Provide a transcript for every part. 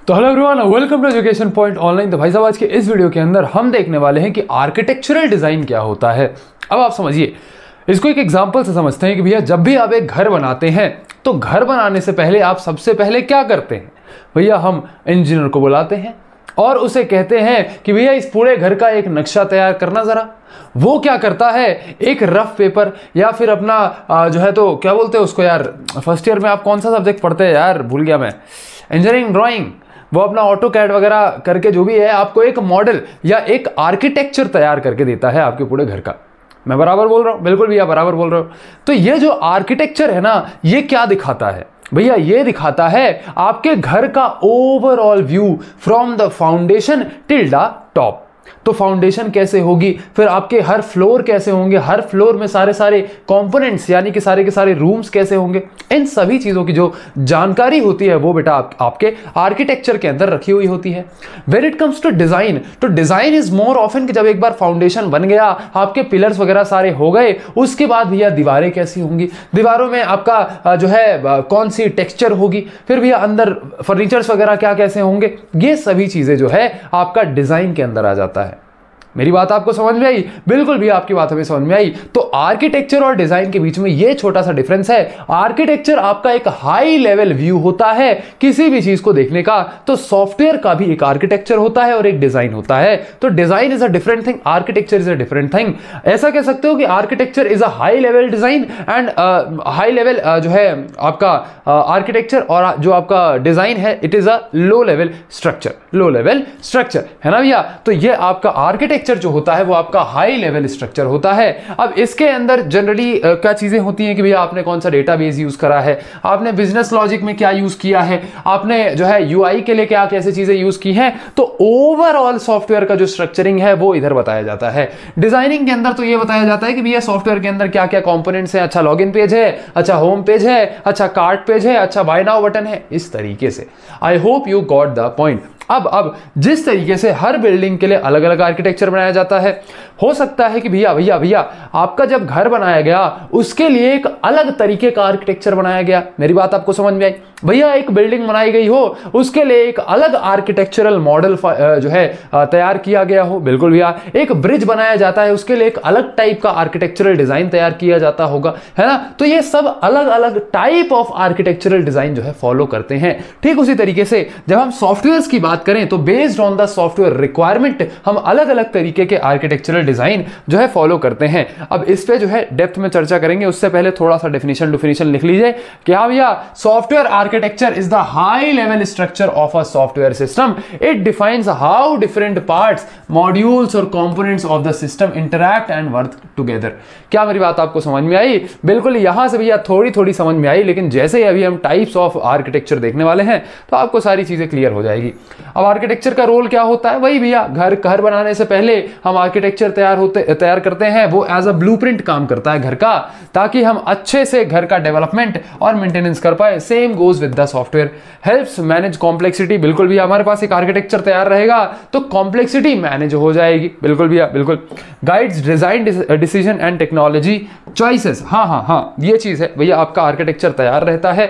तो hello everyone, welcome to education point online. तो भाई साहब, आज के इस वीडियो के अंदर हम देखने वाले हैं कि आर्किटेक्चरल डिजाइन क्या होता है। अब आप समझिए, इसको एक एग्जांपल से समझते हैं कि भैया जब भी आप एक घर बनाते हैं तो घर बनाने से पहले आप सबसे पहले क्या करते हैं? भैया हम इंजीनियर को बुलाते हैं और उसे कहते हैं कि भैया इस पूरे घर का एक नक्शा तैयार करना जरा। वो क्या करता है, एक रफ पेपर या फिर अपना जो है तो क्या बोलते हैं उसको यार, फर्स्ट ईयर में आप कौन सा सब्जेक्ट पढ़ते हैं यार, भूल गया मैं, इंजीनियरिंग ड्राइंग, वो अपना ऑटो कैड वगैरह करके जो भी है आपको एक मॉडल या एक आर्किटेक्चर तैयार करके देता है आपके पूरे घर का। मैं बराबर बोल रहा हूं? बिल्कुल भैया बराबर बोल रहा हूं। तो ये जो आर्किटेक्चर है ना, ये क्या दिखाता है भैया? ये दिखाता है आपके घर का overall view from the foundation till the top. तो फाउंडेशन कैसे होगी, फिर आपके हर फ्लोर कैसे होंगे, हर फ्लोर में सारे कंपोनेंट्स यानी कि सारे के सारे रूम्स कैसे होंगे, इन सभी चीजों की जो जानकारी होती है वो बेटा आपके आर्किटेक्चर के अंदर रखी हुई होती है। When it comes to design, तो डिजाइन इज मोर ऑफन कि जब एक बार फाउंडेशन बन गया, आपके पिलर्स वगैरह सारे हो गए, उसके बाद भैया दीवारें कैसी होंगी, दीवारों में आपका जो है कौन सी टेक्सचर होगी, फिर भैया अंदर फर्नीचर्स वगैरह क्या कैसे होंगे, ये सभी चीजें जो है आपका डिजाइन के अंदर आ जाता है। मेरी बात आपको समझ में आई? बिल्कुल भी आपकी बात हमें समझ में आई। तो आर्किटेक्चर और डिजाइन के बीच में ये छोटा सा डिफरेंस है। आर्किटेक्चर आपका एक हाई लेवल व्यू होता है किसी भी चीज को देखने का, तो सॉफ्टवेयर का भी एक आर्किटेक्चर होता है और एक डिजाइन होता है। तो design is a different thing, architecture is a different thing. ऐसा कह सकते हो कि architecture is a high level design and high level जो है आपका आर्किटेक्चर, और जो आपका डिजाइन है it is a low level structure, low level structure, है ना भैया? तो ये आपका आर्किटेक्चर जो होता है वो आपका हाई लेवल स्ट्रक्चर होता है। अब इसके अंदर जनरली क्या चीजें होती हैं कि भैया आपने कौन सा डेटाबेस यूज करा है, आपने बिजनेस लॉजिक में क्या यूज किया है, आपने जो है यूआई के लिए क्या कैसे चीजें यूज की हैं, तो ओवरऑल सॉफ्टवेयर का जो स्ट्रक्चरिंग है वो इधर बताया जाता है। डिजाइनिंग के अंदर तो ये बताया जाता है कि भैया सॉफ्टवेयर के अंदर क्या क्या कंपोनेंट्स हैं, अच्छा लॉगिन पेज है, अच्छा होम पेज है, अच्छा कार्ट पेज है, अच्छा बाय नाउ बटन है, इस तरीके से। I hope you got the point. अब जिस तरीके से हर बिल्डिंग के लिए अलग अलग आर्किटेक्चर बनाया जाता है, हो सकता है कि भैया आपका जब घर बनाया गया उसके लिए एक अलग तरीके का आर्किटेक्चर बनाया गया। मेरी बात आपको समझ में आई? भैया एक बिल्डिंग बनाई गई हो उसके लिए एक अलग आर्किटेक्चरल मॉडल जो है तैयार किया गया हो। बिल्कुल भैया, एक ब्रिज बनाया जाता है उसके लिए एक अलग टाइप का आर्किटेक्चरल डिजाइन तैयार किया जाता होगा, है ना? तो ये सब अलग अलग टाइप ऑफ आर्किटेक्चरल डिजाइन जो है फॉलो करते हैं। ठीक उसी तरीके से जब हम सॉफ्टवेयर की बात करें तो based on the software requirement हम अलग अलग तरीके के आर्किटेक्चरल डिजाइन जो है फॉलो करते हैं। अब इस पे जो है डेप्थ में चर्चा करेंगे, उससे पहले थोड़ा सा डेफिनेशन लिख लीजिए कि हाँ भैया, software architecture is the high level structure of a software system. It defines how different parts, modules और components of the system interact and work together. क्या मेरी बात आपको समझ में आई? बिल्कुल, यहां से भैया थोड़ी समझ में आई, लेकिन जैसे ही अभी हम टाइप्स ऑफ आर्किटेक्चर देखने वाले हैं तो आपको सारी चीजें क्लियर हो जाएगी। अब आर्किटेक्चर का रोल क्या होता है? वही भैया, घर बनाने से पहले हम आर्किटेक्चर तैयार करते हैं, वो एज अ ब्लूप्रिंट काम करता है घर का, ताकि हम अच्छे से घर का डेवलपमेंट और मेंटेनेंस कर पाए। Same goes with the software, helps manage complexity. बिल्कुल भैया, हमारे पास एक आर्किटेक्चर तैयार रहेगा तो कॉम्प्लेक्सिटी मैनेज हो जाएगी। बिल्कुल भैया, बिल्कुल। Guides design decision and technology choices. हाँ, ये चीज है भैया, आपका आर्किटेक्चर तैयार रहता है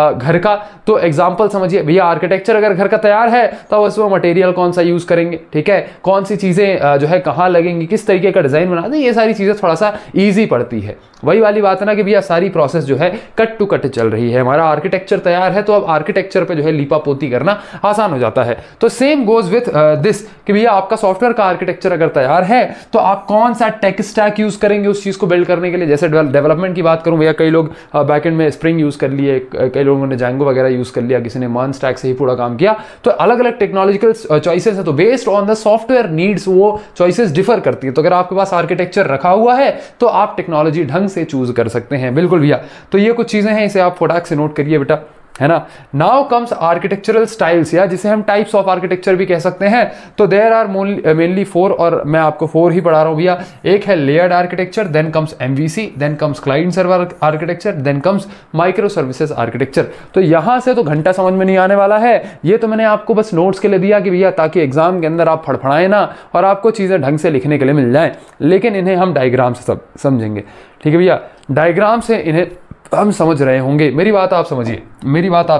घर का। तो एग्जांपल समझिए भैया, आर्किटेक्चर अगर घर का तैयार है तो उसमें मटेरियल कौन सा यूज करेंगे, ठीक है, कौन सी चीजें जो है कहां लगेंगी, किस तरीके का डिजाइन बना दें, ये सारी चीजें थोड़ा सा इजी पड़ती है। वही वाली बात है ना कि भैया सारी प्रोसेस जो है कट टू कट चल रही है। हमारा आर्किटेक्चर तैयार है तो अब आर्किटेक्चर पे जो है लीपा पोती करना आसान हो जाता है। तो सेम गोज विथ दिस कि भैया आपका सॉफ्टवेयर का आर्किटेक्चर अगर तैयार है तो आप कौन सा टेक स्टैक यूज करेंगे उस चीज को बिल्ड करने के लिए। जैसे डेवलपमेंट की बात करूं भैया, कई लोग बैकएंड में स्प्रिंग यूज कर लिए, कई लोगों ने जैंगो वगैरह यूज कर लिया, किसी ने मान स्टैक से ही पूरा काम किया। तो अलग अलग टेक्नोलॉजिकल चॉइसेस है, तो based on the software needs वो चॉइसेस डिफर करती है। तो अगर आपके पास आर्किटेक्चर रखा हुआ है तो आप टेक्नोलॉजी ढंग से चूज कर सकते हैं। बिल्कुल भैया, तो ये कुछ चीजें हैं, इसे आप फटाक से नोट करिए बेटा, है ना? नाउ कम्स आर्किटेक्चरल स्टाइल्स, या जिसे हम टाइप्स ऑफ आर्किटेक्चर भी कह सकते हैं। तो देयर आर मेनली 4, और मैं आपको 4 ही पढ़ा रहा हूं भैया। एक है layered architecture, then comes MVC, then comes client server architecture, then comes micro services architecture. तो यहां से तो घंटा समझ में नहीं आने वाला है, ये तो मैंने आपको बस नोट्स के लिए दिया कि भैया ताकि एग्जाम के अंदर आप फड़फड़ाएं ना और आपको चीजें ढंग से लिखने के लिए मिल जाए। लेकिन इन्हें हम डायग्राम से सब समझेंगे, ठीक है भैया? डायग्राम से इन्हें हम समझ रहे होंगे। मेरी बात आप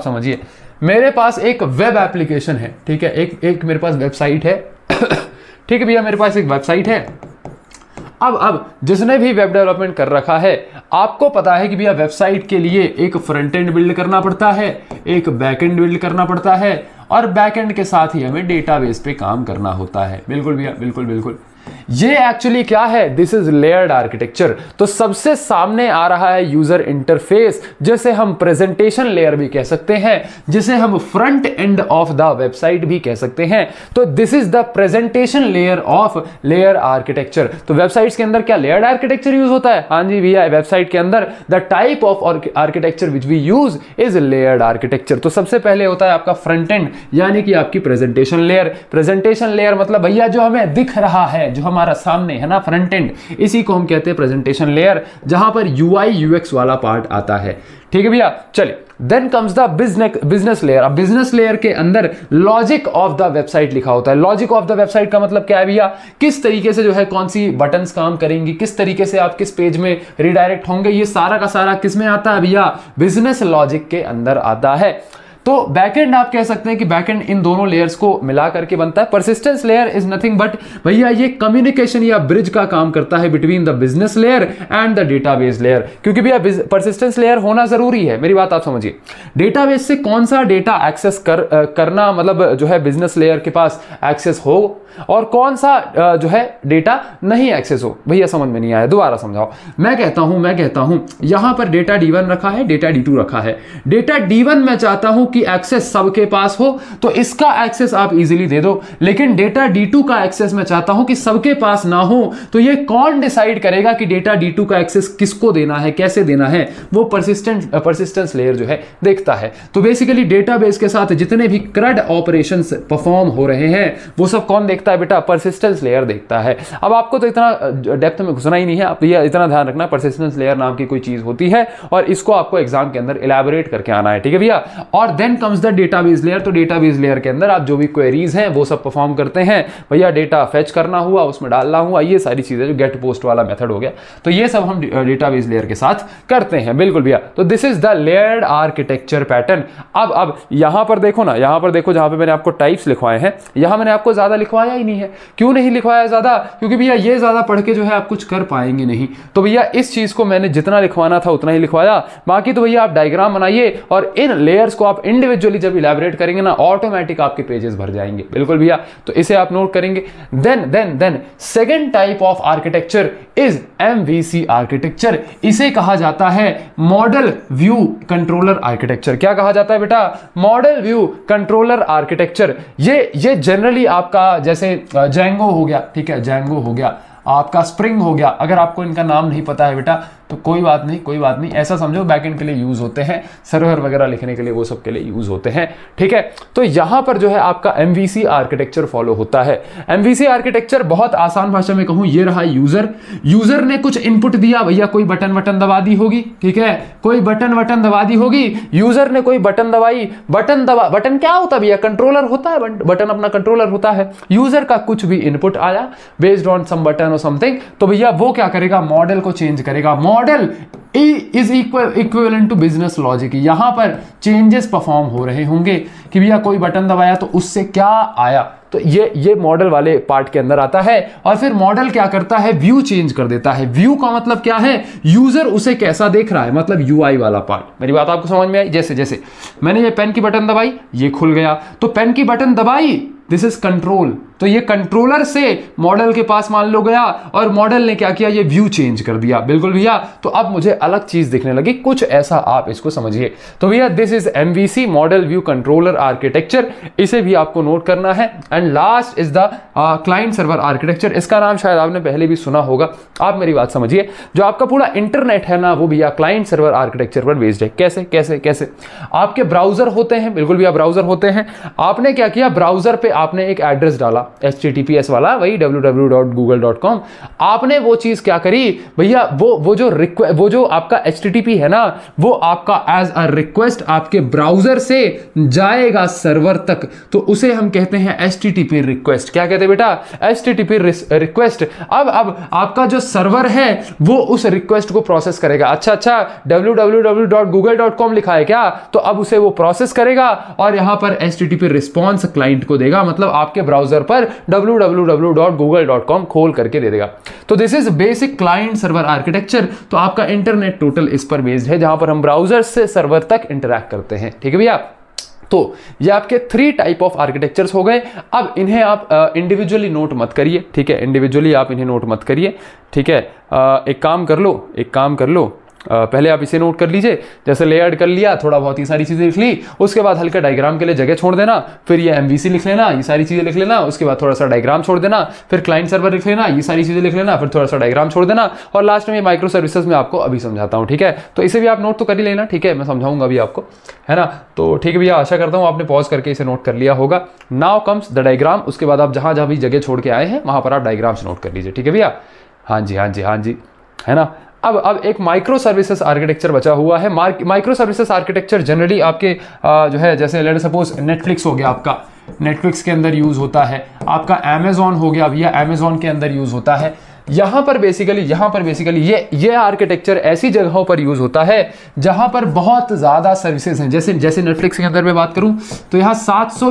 समझिए, मेरे पास एक वेब एप्लीकेशन है, ठीक है, एक मेरे पास वेबसाइट है ठीक है भैया, मेरे पास एक वेबसाइट है। अब जिसने भी वेब डेवलपमेंट कर रखा है, आपको पता है कि भैया वेबसाइट के लिए एक फ्रंट एंड बिल्ड करना पड़ता है, एक बैक एंड बिल्ड करना पड़ता है, और बैक एंड के साथ ही हमें डेटाबेस पे काम करना होता है। बिल्कुल भैया, बिल्कुल बिल्कुल। ये एक्चुअली क्या है, दिस इज लेयर्ड आर्किटेक्चर। तो सबसे सामने आ रहा है यूजर इंटरफेस, जिसे हम प्रेजेंटेशन लेयर भी कह सकते हैं, जिसे हम front end of the website भी कह सकते हैं। तो this is the presentation layer of layer architecture. तो वेबसाइट्स के अंदर क्या लेयर्ड आर्किटेक्चर यूज होता है? हाँ जी भैया, वेबसाइट के अंदर the type of architecture which we use is layered architecture. तो सबसे पहले होता है आपका फ्रंट एंड, यानी कि आपकी प्रेजेंटेशन लेयर। प्रेजेंटेशन लेयर मतलब भैया जो हमें दिख रहा है, जो हमारा सामने है ना, फ्रंट एंड, इसी को हम कहते हैं प्रेजेंटेशन लेयर, जहां पर UI UX वाला पार्ट आता है। ठीक है भैया, चलिए then comes the business layer. अब बिजनेस लेयर के अंदर लॉजिक ऑफ द वेबसाइट लिखा होता है। लॉजिक ऑफ द वेबसाइट का मतलब क्या है भैया, किस तरीके से जो है कौन सी बटन्स काम करेंगी, किस तरीके से आप किस पेज में रिडायरेक्ट होंगे, ये सारा का सारा किस में आता है भैया, बिजनेस लॉजिक के अंदर आता है। तो बैकएंड आप कह सकते हैं कि बैकएंड इन दोनों लेयर्स को मिला करके बनता है। Persistence layer is nothing but भैया ये कम्युनिकेशन या ब्रिज का काम करता है between the business layer and the database layer, क्योंकि भैया परसिस्टेंस लेयर होना जरूरी है। मेरी बात आप समझिए, डेटाबेस से कौन सा डेटा एक्सेस करना मतलब जो है बिजनेस लेयर के पास एक्सेस हो, और कौन सा जो है डेटा नहीं एक्सेस हो। भैया समझ में नहीं आया, दोबारा समझाओ। मैं कहता हूं यहां पर डेटा D1 रखा है, डेटा D2 रखा है। डेटा D1 मैं चाहता हूं कि एक्सेस सबके पास हो, तो इसका एक्सेस आप इजीली दे दो। लेकिन डेटा D2 का एक्सेस मैं चाहता हूं कि सबके पास ना हो, तो ये कौन डिसाइड करेगा कि डेटा D2 का एक्सेस किसको देना है, कैसे देना है? वो परसिस्टेंस लेयर जो है देखता है। तो बेसिकली डेटाबेस के साथ जितने भी CRUD ऑपरेशंस परफॉर्म हो रहे हैं, वो सब कौन देखता है बेटा? परसिस्टेंस लेयर देखता है। अब आपको तो इतना डेप्थ में घुसना ही नहीं है, आप ये इतना ध्यान रखना, परसिस्टेंस लेयर नाम की कोई चीज होती है, और इसको आपको एग्जाम के अंदर इलैबोरेट करके आना है। ठीक है भैया, और then comes the database layer. तो डेटाबेस लेयर के अंदर आप जो भी क्वेरीज हैं वो सब परफॉर्म करते हैं। भैया डेटा फेच करना हुआ, उसमें डालना हुआ, ये सारी चीजें जो गेट पोस्ट वाला मेथड हो गया, तो ये सब हम डेटाबेस लेयर के साथ करते हैं। बिल्कुल भैया, तो this is the layered architecture pattern. अब यहां पर देखो ना, यहां पर देखो, जहां पे मैंने आपको टाइप्स लिखवाए हैं, यहां मैंने आपको ज्यादा लिखवाया ही नहीं है। क्यों नहीं लिखवाया ज्यादा? क्योंकि भैया ये ज्यादा पढ़ के जो है आप कुछ कर पाएंगे नहीं। तो भैया इस चीज को मैंने जितना लिखवाना था उतना ही लिखवाया। बाकी तो भैया आप डायग्राम बनाइए, और इन लेयर्स को आप इंडिविजुअली जब इलैबोरेट करेंगे ना, ऑटोमेटिक आपके पेजेस भर जाएंगे। बिल्कुल भैया, तो इसे आप नोट करेंगे। Then second type of architecture is MVC architecture. इसे कहा जाता है मॉडल व्यू कंट्रोलर आर्किटेक्चर। क्या कहा जाता है बेटा? Model view controller architecture. ये जनरली आपका जैसे जेंगो हो गया, ठीक है, जेंगो हो गया, आपका स्प्रिंग हो गया। अगर आपको इनका नाम नहीं पता है बेटा तो कोई बात नहीं, ऐसा समझो बैकएंड के लिए यूज होते हैं, सर्वर वगैरह लिखने के लिए, वो सब के लिए यूज होते हैं। ठीक है, तो यहां पर जो है आपका MVC आर्किटेक्चर फॉलो होता है। MVC आर्किटेक्चर बहुत आसान भाषा में कहूं, ये रहा यूजर ने कुछ इनपुट दिया, भैया कोई बटन दबा दी होगी, ठीक है, कोई बटन दबा दी होगी, यूजर ने कोई बटन दबाई, बटन क्या होता है भैया? कंट्रोलर होता है, बटन अपना कंट्रोलर होता है। यूजर का कुछ भी इनपुट आया बेस्ड ऑन सम बटन और समथिंग, तो भैया वो क्या करेगा? मॉडल को चेंज करेगा। Model is equivalent to business logic. यहां पर चेंजेस परफॉर्म हो रहे होंगे कि भैया कोई बटन दबाया तो उससे क्या आया, तो ये मॉडल वाले पार्ट के अंदर आता है। और फिर मॉडल क्या करता है? व्यू चेंज कर देता है। व्यू का मतलब क्या है? यूजर उसे कैसा देख रहा है, मतलब UI वाला पार्ट। मेरी बात आपको समझ में आई? जैसे मैंने ये पेन की बटन दबाई, ये खुल गया, तो पेन की बटन दबाई, दिस इज कंट्रोल। तो ये कंट्रोलर से मॉडल के पास मान लो गया, और मॉडल ने क्या किया? ये व्यू चेंज कर दिया। बिल्कुल भैया, तो अब मुझे अलग चीज दिखने लगी, कुछ ऐसा आप इसको समझिए। तो भैया this is MVC model view controller architecture, इसे भी आपको नोट करना है। And last is the client server architecture. इसका नाम शायद आपने पहले भी सुना होगा। आप मेरी बात समझिए, जो आपका पूरा इंटरनेट है ना, वो भैया क्लाइंट सर्वर आर्किटेक्चर पर बेस्ड है। कैसे? आपके ब्राउजर होते हैं, बिल्कुल भैया ब्राउजर होते हैं। आपने क्या किया? ब्राउजर पे आपने एक एड्रेस डाला https वाला, वही www.google.com, आपने वो चीज क्या करी भैया, वो जो आपका http है ना, वो आपका एज अ रिक्वेस्ट आपके ब्राउजर से जाएगा सर्वर तक, तो उसे हम कहते हैं http रिक्वेस्ट। क्या कहते हैं बेटा? http request. अब आपका जो सर्वर है वो उस रिक्वेस्ट को प्रोसेस करेगा। अच्छा www.google.com लिखा है क्या, तो अब उसे वो प्रोसेस करेगा और यहां पर http रिस्पॉन्स क्लाइंट को देगा, मतलब आपके ब्राउजर पर www.google.com खोल करके दे देगा। तो this is basic client server architecture. तो आपका इंटरनेट टोटल इस पर बेस्ड है, जहां पर हम ब्राउजर से सर्वर तक इंटरैक्ट करते हैं। ठीक है भैया? तो ये आपके 3 टाइप ऑफ आर्किटेक्चर्स हो गए। अब इन्हें आप इंडिविजुअली नोट मत करिए, ठीक है? इंडिविजुअली आप इन्हें नोट मत करिए, ठीक है? एक काम कर लो, पहले आप इसे नोट कर लीजिए। जैसे लेयर्ड कर लिया, थोड़ा बहुत ही सारी चीजें लिख ली, उसके बाद हल्का डायग्राम के लिए जगह छोड़ देना, फिर ये MVC लिख लेना, ये सारी चीजें लिख लेना, उसके बाद थोड़ा सा डायग्राम छोड़ देना, फिर क्लाइंट सर्वर लिख लेना, ये सारी चीजें लिख लेना, फिर थोड़ा सा डायग्राम छोड़ देना, और लास्ट में माइक्रो सर्विसेज में आपको अभी समझाता हूँ। ठीक है? तो इसे भी आप नोट तो कर ही लेना, ठीक है? मैं समझाऊंगा अभी आपको, है ना? तो ठीक है भैया, आशा करता हूँ आपने पॉज करके इसे नोट कर लिया होगा। Now comes the diagram. उसके बाद आप जहां जहां भी जगह छोड़ के आए हैं वहां पर आप डायग्राम से नोट कर लीजिए। ठीक है भैया? हाँ जी, है ना? अब एक माइक्रो सर्विसेज आर्किटेक्चर बचा हुआ है। माइक्रो सर्विसेज आर्किटेक्चर जनरली आपके जो है, जैसे लेट सपोज नेटफ्लिक्स हो गया, आपका नेटफ्लिक्स के अंदर यूज होता है, आपका अमेजॉन हो गया भैया, अमेजॉन के अंदर यूज होता है। यहां पर बेसिकली ये आर्किटेक्चर ऐसी जगहों पर यूज होता है जहां पर बहुत ज्यादा सर्विसेज हैं। जैसे नेटफ्लिक्स के अंदर मैं बात करूं तो यहाँ 700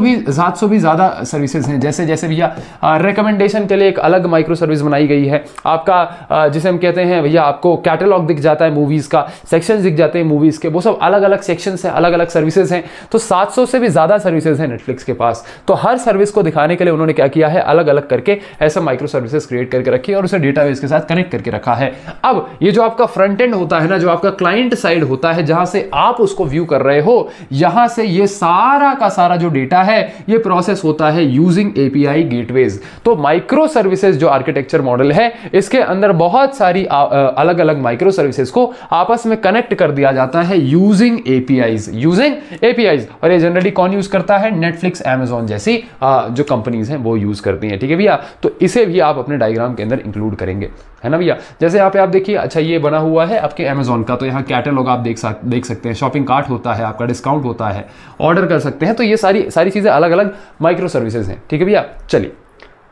भी ज्यादा सर्विसेज हैं। जैसे भैया रिकमेंडेशन के लिए एक अलग माइक्रो सर्विस बनाई गई है आपका, जिसे हम कहते हैं भैया, आपको कैटलॉग दिख जाता है मूवीज का, सेक्शन दिख जाते हैं मूवीज के, वो सब अलग अलग सेक्शन है, अलग अलग सर्विसेज हैं। तो 700 से भी ज्यादा सर्विसेज हैं नेटफ्लिक्स के पास। तो हर सर्विस को दिखाने के लिए उन्होंने क्या किया है, अलग अलग करके ऐसा माइक्रो सर्विसेज क्रिएट करके रखी है और उसे डेटाबेस के साथ कनेक्ट करके रखा है। अब ये जो आपका फ्रंट एंड होता है ना, जो आपका क्लाइंट साइड होता है, जहां से आप उसको व्यू कर रहे हो, यहां से ये सारा का सारा जो डेटा है ये प्रोसेस होता है यूजिंग एपीआई गेटवेज। तो माइक्रो सर्विसेज जो आर्किटेक्चर मॉडल है, इसके अंदर बहुत सारी अलग अलग माइक्रो सर्विसेज को आपस में कनेक्ट कर दिया जाता है यूजिंग एपीआईज। और ये जनरली कौन यूज करता है? नेटफ्लिक्स, अमेजॉन जैसी जो कंपनीज हैं वो यूज करती हैं। ठीक है भैया? तो इसे भी आप अपने डायग्राम के अंदर इंक्लूड करेंगे, है ना भैया? जैसे यहाँ पे आप देखिए, अच्छा ये बना हुआ है आपके अमेजॉन का, तो यहाँ कैटलॉग आप देख सकते हैं, शॉपिंग कार्ट होता है, आपका डिस्काउंट होता है, ऑर्डर कर सकते हैं। तो ये सारी चीजें अलग अलग माइक्रो सर्विसेज हैं। ठीक है भैया? चलिए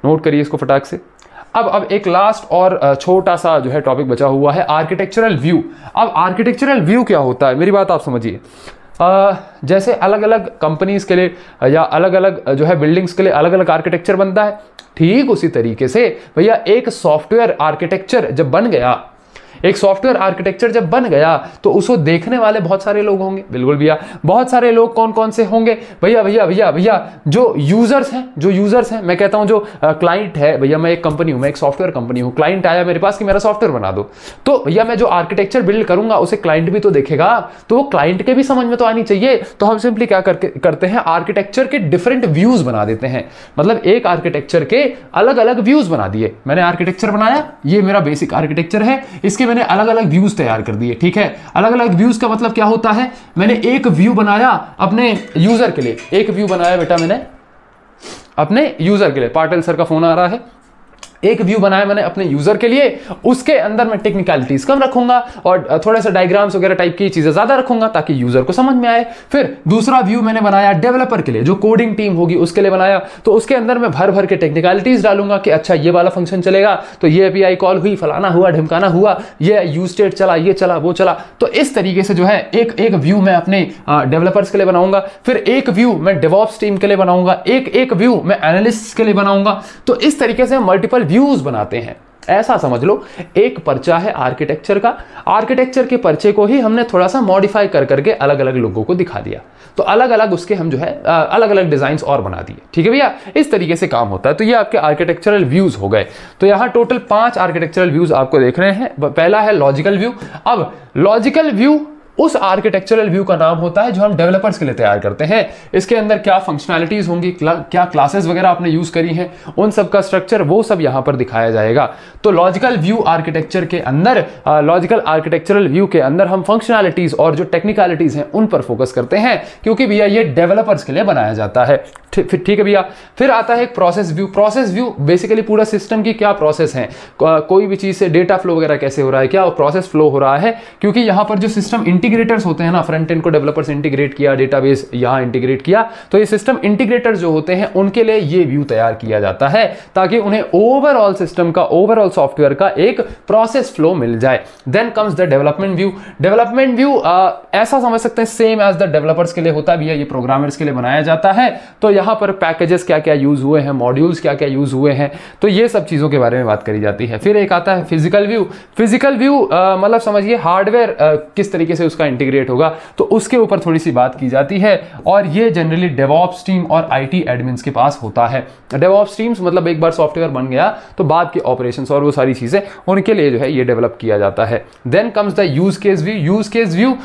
नोट करिए इसको फटाक से। अब एक लास्ट और छोटा सा जो है टॉपिक बचा हुआ है, आर्किटेक्चरल व्यू। अब आर्किटेक्चरल व्यू क्या होता है, मेरी बात आप समझिए। जैसे अलग अलग कंपनीज के लिए या अलग अलग जो है बिल्डिंग्स के लिए अलग अलग आर्किटेक्चर बनता है, ठीक उसी तरीके से भैया एक सॉफ्टवेयर आर्किटेक्चर जब बन गया, तो उसको देखने वाले बहुत सारे लोग होंगे। बिल्कुल भैया, बहुत सारे लोग कौन कौन से होंगे भैया? जो यूजर्स हैं, मैं कहता हूं जो क्लाइंट है भैया, मैं एक कंपनी हूं, मैं एक सॉफ्टवेयर कंपनी हूं, क्लाइंट आया मेरे पास कि मेरा सॉफ्टवेयर बना दो, तो भैया मैं जो आर्किटेक्चर बिल्ड करूंगा उसे क्लाइंट भी तो देखेगा, तो वो क्लाइंट के भी समझ में तो आनी चाहिए। तो हम सिंपली क्या करते हैं, आर्किटेक्चर के डिफरेंट व्यूज बना देते हैं। मतलब एक आर्किटेक्चर के अलग अलग व्यूज बना दिए। मैंने आर्किटेक्चर बनाया, ये मेरा बेसिक आर्किटेक्चर है, इसके मैंने अलग अलग व्यूज तैयार कर दिए। ठीक है? अलग अलग व्यूज का मतलब क्या होता है, मैंने एक व्यू बनाया अपने यूजर के लिए, एक व्यू बनाया बेटा मैंने अपने यूजर के लिए। पाटिल सर का फोन आ रहा है। एक व्यू बनाया मैंने अपने यूजर के लिए, उसके अंदर मैं टेक्निकलिटीज कम रखूंगा और थोड़ा सा डायग्राम्स वगैरह टाइप की चीजें ज्यादा रखूंगा ताकि यूजर को समझ में आए। फिर दूसरा व्यू मैंने बनाया डेवलपर के लिए, जो कोडिंग टीम होगी उसके लिए बनाया, तो उसके अंदर मैं भर के टेक्निकलिटीज डालूंगा कि अच्छा ये वाला फंक्शन चलेगा तो ये एपीआई कॉल हुई, फलाना हुआ, ढिमकाना हुआ, ये यूज स्टेट चला, ये चला, वो चला। तो इस तरीके से जो है एक व्यू मैं अपने डेवलपर्स के लिए बनाऊंगा, फिर एक व्यू मैं डेवऑप्स टीम के लिए बनाऊंगा, एक व्यू मैं एनालिस्ट के लिए बनाऊंगा। तो इस तरीके से मल्टीपल व्यूज बनाते हैं। ऐसा समझ लो एक पर्चा है आर्किटेक्चर का, आर्किटेक्चर के पर्चे को ही हमने थोड़ा सा मॉडिफाई करके अलग अलग लोगों को दिखा दिया, तो अलग अलग उसके हम जो है अलग अलग डिजाइन्स और बना दिए। ठीक है भैया? इस तरीके से काम होता है। तो ये आपके आर्किटेक्चरल व्यूज हो गए। तो यहां टोटल 5 आर्किटेक्चरल व्यूज आपको देख रहे हैं। पहला है लॉजिकल व्यू। अब लॉजिकल व्यू उस आर्किटेक्चरल व्यू का नाम होता है जो हम डेवलपर्स के लिए तैयार करते हैं। इसके अंदर क्या फंक्शनैलिटीज होंगी, क्या क्लासेस वगैरह आपने यूज करी हैं, उन सब का स्ट्रक्चर वो सब यहां पर दिखाया जाएगा। तो लॉजिकल व्यू आर्किटेक्चर के अंदर, लॉजिकल आर्किटेक्चरल व्यू के अंदर हम फंक्शनैलिटीज और जो टेक्निकलिटीज हैं उन पर फोकस करते हैं, क्योंकि भैया ये डेवलपर्स के लिए बनाया जाता है। ठीक है भैया। फिर आता है एक process view. Process view basically पूरा सिस्टम की क्या प्रोसेस है, कोई भी चीज से डेटा फ्लो वगैरह कैसे हो रहा है, क्या प्रोसेस फ्लो हो रहा है, क्योंकि यहां पर जो सिस्टम इंटीग्रेटर्स होते हैं ना, फ्रंट एंड को डेवलपर्स इंटीग्रेट किया, डेटाबेस यहां इंटीग्रेट किया, तो ये सिस्टम इंटीग्रेटर्स जो होते हैं उनके लिए ये व्यू तैयार किया जाता है ताकि उन्हें ओवरऑल सिस्टम का, ओवरऑल सॉफ्टवेयर का एक प्रोसेस फ्लो मिल जाए। Then comes the development view. Development view ऐसा समझ सकते हैं सेम एज द डेवलपर्स के लिए होता भी है, ये प्रोग्रामर्स के लिए बनाया जाता है। तो यहां पर पैकेजेस क्या क्या यूज हुए हैं, मॉड्यूल्स क्या क्या यूज हुए हैं, तो ये सब चीजों के बारे में बात करी जाती है। फिर एक आता है फिजिकल व्यू। फिजिकल व्यू मतलब समझिए हार्डवेयर किस तरीके से उसका इंटीग्रेट होगा, तो उसके ऊपर थोड़ी सी बात की जाती है। और ये जनरली डेवऑप्स टीम और आईटी एडमिन्स के पास होता है। डेवऑप्स टीम्स मतलब एक बार सॉफ्टवेयर बन गया तो बाद के ऑपरेशंस और वो सारी चीजें उनके लिए जो है ये डेवलप किया जाता है। Then comes the use case view. Use case view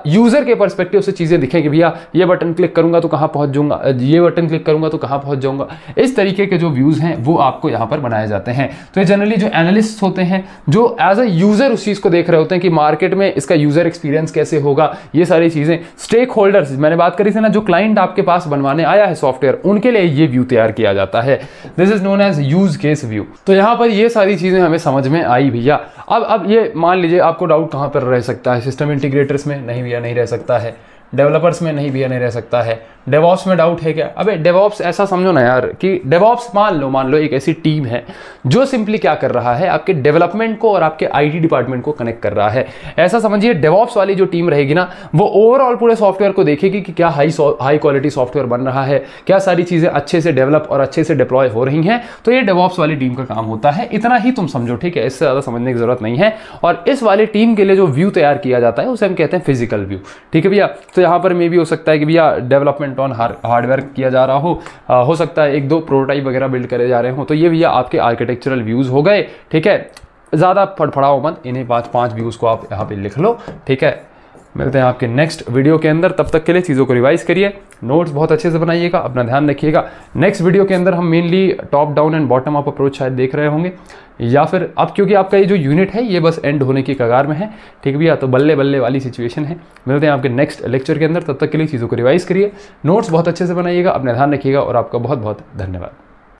user के पर्सपेक्टिव से चीजें दिखेंगे, भैया ये बटन क्लिक करूंगा तो कहां पहुंच जाऊंगा, ये बटन क्लिक करूंगा तो कहां पहुंच जाऊंगा। इस तरीके के जो व्यूज हैं वो आपको यहां पर बनाए जाते हैं। तो ये जनरली जो एनालिस्ट होते हैं, जो एज अ यूजर उस चीज को देख रहे होते हैं कि मार्केट में इसका यूजर एक्सपीरियंस कैसे होगा, ये सारी चीजें। स्टेक होल्डर्स, मैंने बात करी थी ना, जो क्लाइंट आपके पास बनवाने आया है सॉफ्टवेयर, उनके लिए ये व्यू तैयार किया जाता है। This is known as use case view. तो यहां पर ये सारी चीजें हमें समझ में आई भैया। अब ये मान लीजिए आपको डाउट कहां पर रह सकता है, सिस्टम इंटीग्रेटर्स में? नहीं भैया नहीं रह सकता है। डेवलपर्स में? नहीं भैया नहीं रह सकता है। डेवऑप्स में डाउट है क्या? अबे डेवऑप्स ऐसा समझो ना यार कि डेवऑप्स मान लो एक ऐसी टीम है जो सिंपली क्या कर रहा है, आपके डेवलपमेंट को और आपके आईटी डिपार्टमेंट को कनेक्ट कर रहा है। ऐसा समझिए डेवऑप्स वाली जो टीम रहेगी ना, वो ओवरऑल पूरे सॉफ्टवेयर को देखेगी कि क्या हाई क्वालिटी सॉफ्टवेयर बन रहा है, क्या सारी चीजें अच्छे से डेवलप और अच्छे से डिप्लॉय हो रही हैं। तो ये डेवऑप्स वाली टीम का काम होता है। इतना ही तुम समझो, ठीक है, इससे ज्यादा समझने की जरूरत नहीं है। और इस वाली टीम के लिए जो व्यू तैयार किया जाता है उसे हम कहते हैं फिजिकल व्यू। ठीक है भैया। तो यहाँ पर मे भी हो सकता है कि भैया डेवलपमेंट ऑन हार्डवेयर किया जा रहा हो सकता है एक दो प्रोटोटाइप वगैरह बिल्ड करे जा रहे हो। तो ये भैया आपके आर्किटेक्चरल व्यूज हो गए। ठीक है, ज़्यादा फड़फड़ाओ मत, इन्हीं पाँच व्यूज़ को आप यहाँ पे लिख लो। ठीक है, मिलते हैं आपके नेक्स्ट वीडियो के अंदर। तब तक के लिए चीज़ों को रिवाइज करिए, नोट्स बहुत अच्छे से बनाइएगा, अपना ध्यान रखिएगा। नेक्स्ट वीडियो के अंदर हम mainly top down and bottom up approach शायद देख रहे होंगे, या फिर अब क्योंकि आपका ये जो यूनिट है ये बस एंड होने की कगार में है। ठीक भैया, तो बल्ले बल्ले वाली सिचुएशन है। मिलते हैं आपके नेक्स्ट लेक्चर के अंदर, तब तक के लिए चीज़ों को रिवाइज करिए, नोट्स बहुत अच्छे से बनाइएगा, अपना ध्यान रखिएगा और आपका बहुत बहुत धन्यवाद।